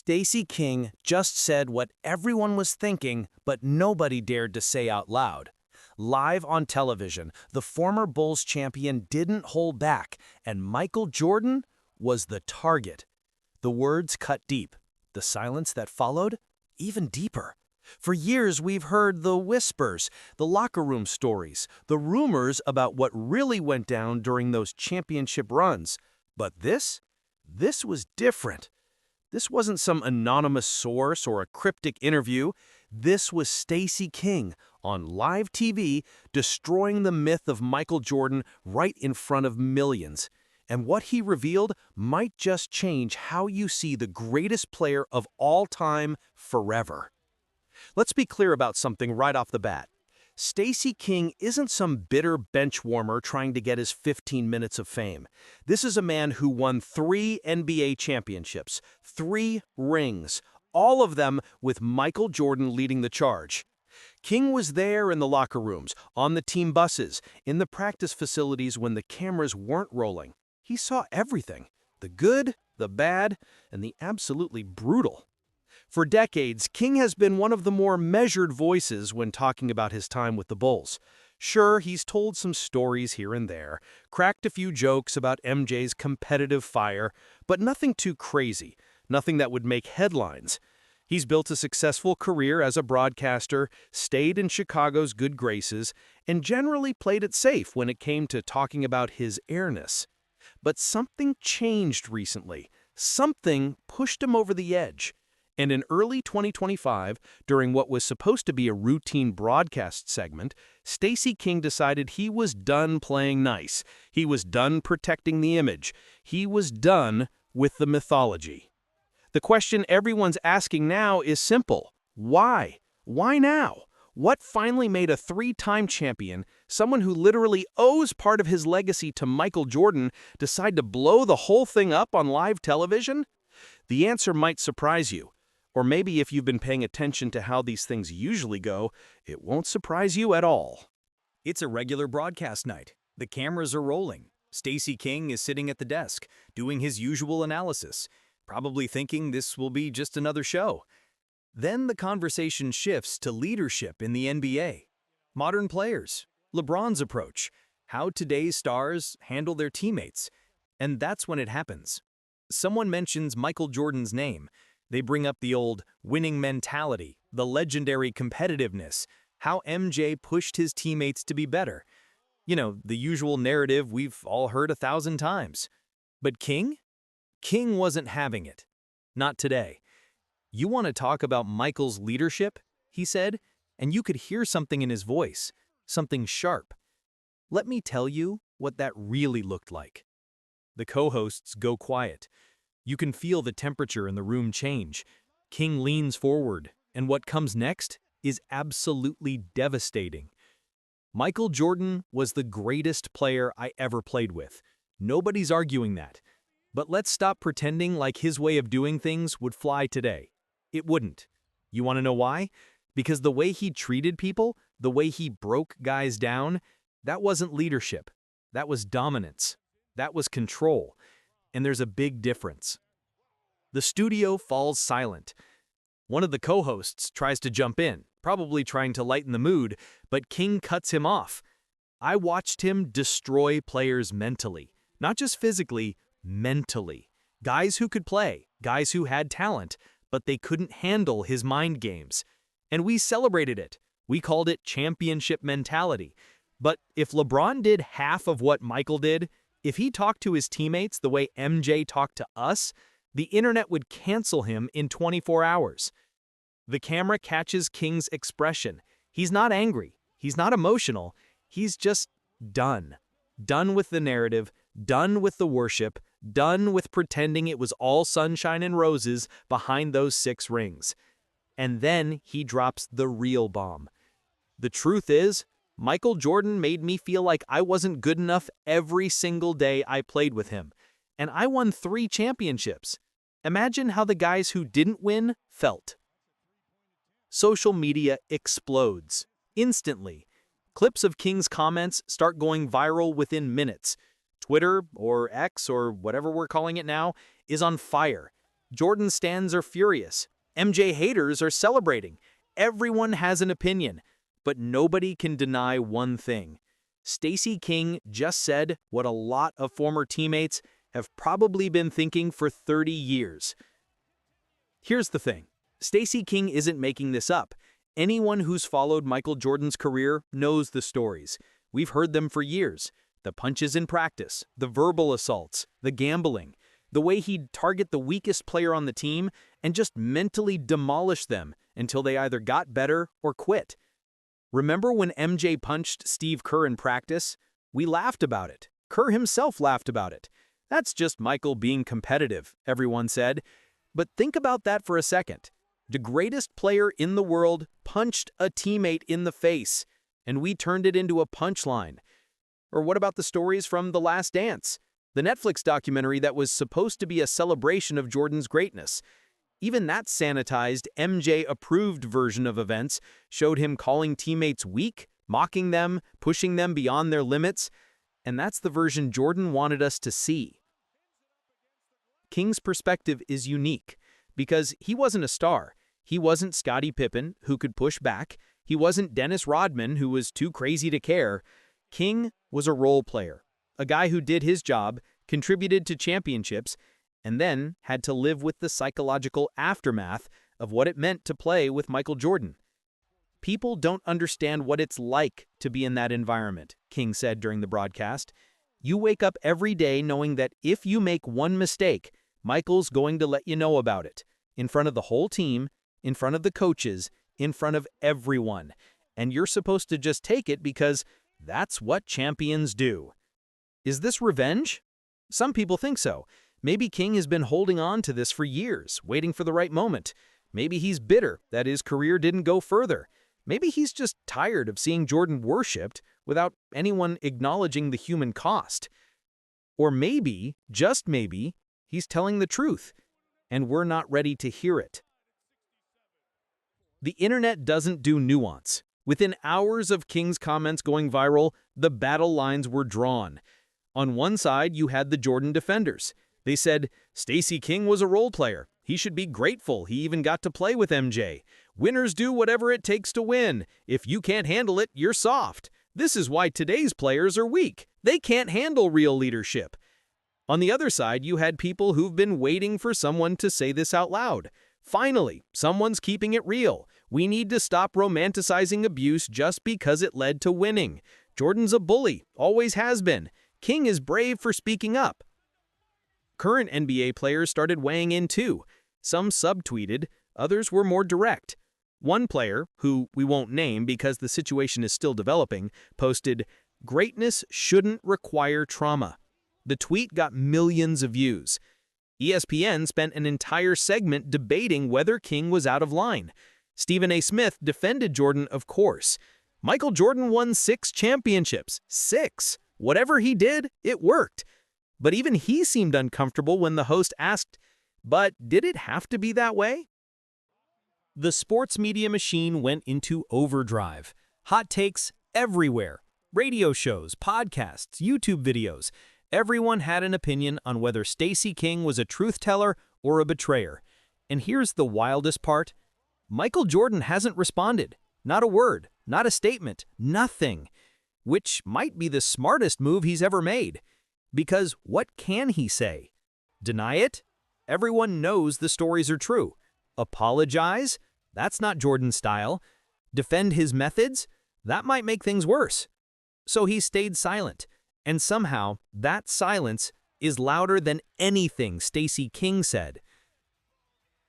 Stacey King just said what everyone was thinking, but nobody dared to say out loud. Live on television, the former Bulls champion didn't hold back, and Michael Jordan was the target. The words cut deep. The silence that followed, even deeper. For years, we've heard the whispers, the locker room stories, the rumors about what really went down during those championship runs. But this was different. This wasn't some anonymous source or a cryptic interview. This was Stacey King on live TV, destroying the myth of Michael Jordan right in front of millions. And what he revealed might just change how you see the greatest player of all time forever. Let's be clear about something right off the bat. Stacey King isn't some bitter bench warmer trying to get his 15 minutes of fame. This is a man who won 3 NBA championships, 3 rings, all of them with Michael Jordan leading the charge. King was there in the locker rooms, on the team buses, in the practice facilities when the cameras weren't rolling. He saw everything, the good, the bad, and the absolutely brutal. For decades, King has been one of the more measured voices when talking about his time with the Bulls. Sure, he's told some stories here and there, cracked a few jokes about MJ's competitive fire, but nothing too crazy, nothing that would make headlines. He's built a successful career as a broadcaster, stayed in Chicago's good graces, and generally played it safe when it came to talking about his airness. But something changed recently. Something pushed him over the edge. And in early 2025, during what was supposed to be a routine broadcast segment, Stacey King decided he was done playing nice. He was done protecting the image. He was done with the mythology. The question everyone's asking now is simple. Why? Why now? What finally made a 3-time champion, someone who literally owes part of his legacy to Michael Jordan, decide to blow the whole thing up on live television? The answer might surprise you. Or maybe if you've been paying attention to how these things usually go, it won't surprise you at all. It's a regular broadcast night. The cameras are rolling. Stacey King is sitting at the desk, doing his usual analysis, probably thinking this will be just another show. Then the conversation shifts to leadership in the NBA. Modern players, LeBron's approach, how today's stars handle their teammates. And that's when it happens. Someone mentions Michael Jordan's name. They bring up the old winning mentality, the legendary competitiveness, how MJ pushed his teammates to be better. You know, the usual narrative we've all heard 1,000 times. But King? King wasn't having it. Not today. You want to talk about Michael's leadership, he said, and you could hear something in his voice, something sharp. Let me tell you what that really looked like. The co-hosts go quiet. You can feel the temperature in the room change. King leans forward, and what comes next is absolutely devastating. Michael Jordan was the greatest player I ever played with. Nobody's arguing that. But let's stop pretending like his way of doing things would fly today. It wouldn't. You want to know why? Because the way he treated people, the way he broke guys down, that wasn't leadership. That was dominance. That was control. And there's a big difference. The studio falls silent. One of the co-hosts tries to jump in, probably trying to lighten the mood, but King cuts him off. I watched him destroy players mentally, not just physically, mentally. Guys who could play, guys who had talent, but they couldn't handle his mind games. And we celebrated it. We called it championship mentality. But if LeBron did half of what Michael did, if he talked to his teammates the way MJ talked to us, the internet would cancel him in 24 hours. The camera catches King's expression. He's not angry. He's not emotional. He's just done. Done with the narrative, done with the worship, done with pretending it was all sunshine and roses behind those 6 rings. And then he drops the real bomb. The truth is, Michael Jordan made me feel like I wasn't good enough every single day I played with him. And I won 3 championships. Imagine how the guys who didn't win felt. Social media explodes. Instantly. Clips of King's comments start going viral within minutes. Twitter, or X, or whatever we're calling it now, is on fire. Jordan stans are furious. MJ haters are celebrating. Everyone has an opinion, but nobody can deny one thing. Stacey King just said what a lot of former teammates have probably been thinking for 30 years. Here's the thing. Stacey King isn't making this up. Anyone who's followed Michael Jordan's career knows the stories. We've heard them for years. The punches in practice, the verbal assaults, the gambling, the way he'd target the weakest player on the team and just mentally demolish them until they either got better or quit. Remember when MJ punched Steve Kerr in practice? We laughed about it. Kerr himself laughed about it. That's just Michael being competitive, everyone said. But think about that for a second. The greatest player in the world punched a teammate in the face, and we turned it into a punchline. Or what about the stories from The Last Dance, the Netflix documentary that was supposed to be a celebration of Jordan's greatness? Even that sanitized, MJ-approved version of events showed him calling teammates weak, mocking them, pushing them beyond their limits, and that's the version Jordan wanted us to see. King's perspective is unique because he wasn't a star. He wasn't Scottie Pippen, who could push back. He wasn't Dennis Rodman, who was too crazy to care. King was a role player, a guy who did his job, contributed to championships, and then had to live with the psychological aftermath of what it meant to play with Michael Jordan. People don't understand what it's like to be in that environment, King said during the broadcast. You wake up every day knowing that if you make one mistake, Michael's going to let you know about it, in front of the whole team, in front of the coaches, in front of everyone. And you're supposed to just take it because that's what champions do. Is this revenge? Some people think so. Maybe King has been holding on to this for years, waiting for the right moment. Maybe he's bitter that his career didn't go further. Maybe he's just tired of seeing Jordan worshipped without anyone acknowledging the human cost. Or maybe, just maybe, he's telling the truth, and we're not ready to hear it. The internet doesn't do nuance. Within hours of King's comments going viral, the battle lines were drawn. On one side, you had the Jordan defenders. They said, Stacey King was a role player. He should be grateful he even got to play with MJ. Winners do whatever it takes to win. If you can't handle it, you're soft. This is why today's players are weak. They can't handle real leadership. On the other side, you had people who've been waiting for someone to say this out loud. Finally, someone's keeping it real. We need to stop romanticizing abuse just because it led to winning. Jordan's a bully, always has been. King is brave for speaking up. Current NBA players started weighing in too. Some subtweeted, others were more direct. One player, who we won't name because the situation is still developing, posted, "Greatness shouldn't require trauma." The tweet got millions of views. ESPN spent an entire segment debating whether King was out of line. Stephen A. Smith defended Jordan, of course. Michael Jordan won 6 championships. 6! Whatever he did, it worked. But even he seemed uncomfortable when the host asked, "But did it have to be that way?" The sports media machine went into overdrive. Hot takes everywhere. Radio shows, podcasts, YouTube videos. Everyone had an opinion on whether Stacey King was a truth teller or a betrayer. And here's the wildest part. Michael Jordan hasn't responded. Not a word, not a statement, nothing. Which might be the smartest move he's ever made. Because what can he say? Deny it? Everyone knows the stories are true. Apologize? That's not Jordan's style. Defend his methods? That might make things worse. So he stayed silent. And somehow, that silence is louder than anything Stacey King said.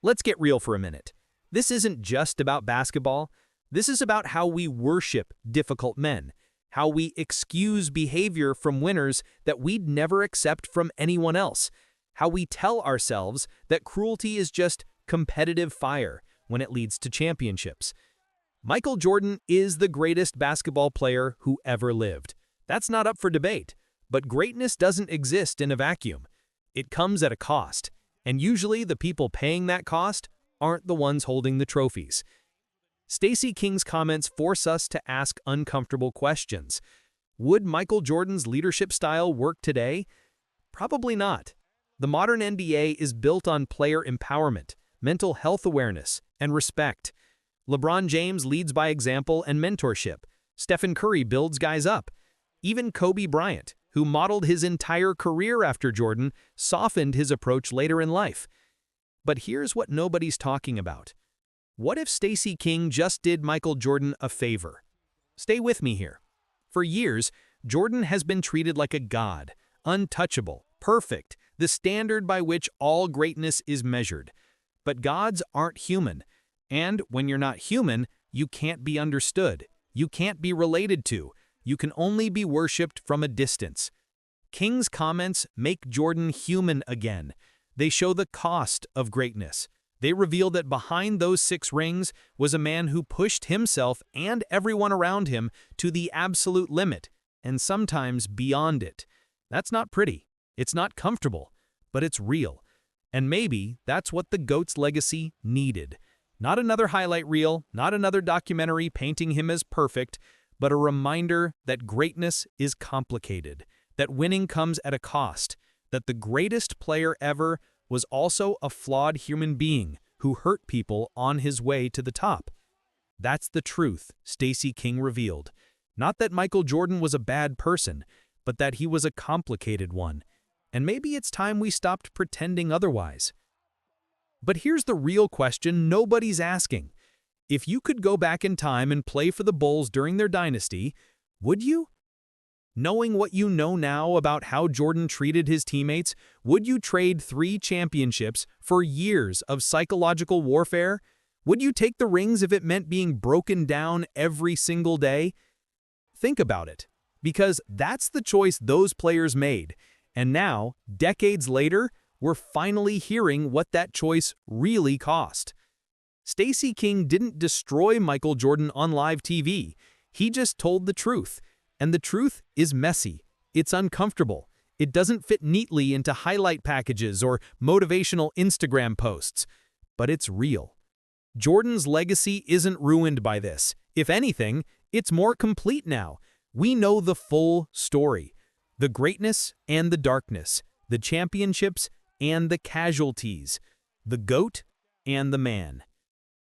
Let's get real for a minute. This isn't just about basketball. This is about how we worship difficult men, how we excuse behavior from winners that we'd never accept from anyone else, how we tell ourselves that cruelty is just competitive fire when it leads to championships. Michael Jordan is the greatest basketball player who ever lived. That's not up for debate, but greatness doesn't exist in a vacuum. It comes at a cost, and usually the people paying that cost aren't the ones holding the trophies. Stacey King's comments force us to ask uncomfortable questions. Would Michael Jordan's leadership style work today? Probably not. The modern NBA is built on player empowerment, mental health awareness, and respect. LeBron James leads by example and mentorship. Stephen Curry builds guys up. Even Kobe Bryant, who modeled his entire career after Jordan, softened his approach later in life. But here's what nobody's talking about. What if Stacey King just did Michael Jordan a favor? Stay with me here. For years, Jordan has been treated like a god, untouchable, perfect, the standard by which all greatness is measured. But gods aren't human, and when you're not human, you can't be understood, you can't be related to, you can only be worshipped from a distance. King's comments make Jordan human again. They show the cost of greatness. They reveal that behind those 6 rings was a man who pushed himself and everyone around him to the absolute limit, and sometimes beyond it. That's not pretty. It's not comfortable, but it's real. And maybe that's what the GOAT's legacy needed. Not another highlight reel, not another documentary painting him as perfect, but a reminder that greatness is complicated, that winning comes at a cost, that the greatest player ever was also a flawed human being who hurt people on his way to the top. That's the truth Stacey King revealed. Not that Michael Jordan was a bad person, but that he was a complicated one. And maybe it's time we stopped pretending otherwise. But here's the real question nobody's asking. If you could go back in time and play for the Bulls during their dynasty, would you? Knowing what you know now about how Jordan treated his teammates, would you trade 3 championships for years of psychological warfare? Would you take the rings if it meant being broken down every single day? Think about it, because that's the choice those players made. And now, decades later, we're finally hearing what that choice really cost. Stacey King didn't destroy Michael Jordan on live TV. He just told the truth. And the truth is messy. It's uncomfortable. It doesn't fit neatly into highlight packages or motivational Instagram posts. But it's real. Jordan's legacy isn't ruined by this. If anything, it's more complete now. We know the full story. The greatness and the darkness. The championships and the casualties. The GOAT and the man.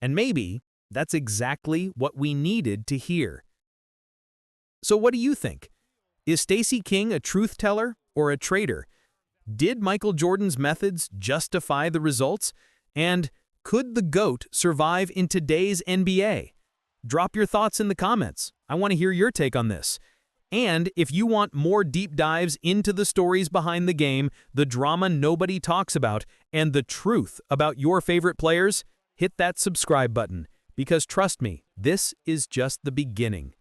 And maybe that's exactly what we needed to hear. So what do you think? Is Stacey King a truth teller or a traitor? Did Michael Jordan's methods justify the results? And could the GOAT survive in today's NBA? Drop your thoughts in the comments. I want to hear your take on this. And if you want more deep dives into the stories behind the game, the drama nobody talks about, and the truth about your favorite players, hit that subscribe button. Because trust me, this is just the beginning.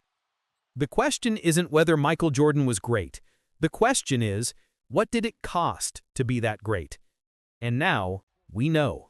The question isn't whether Michael Jordan was great. The question is, what did it cost to be that great? And now, we know.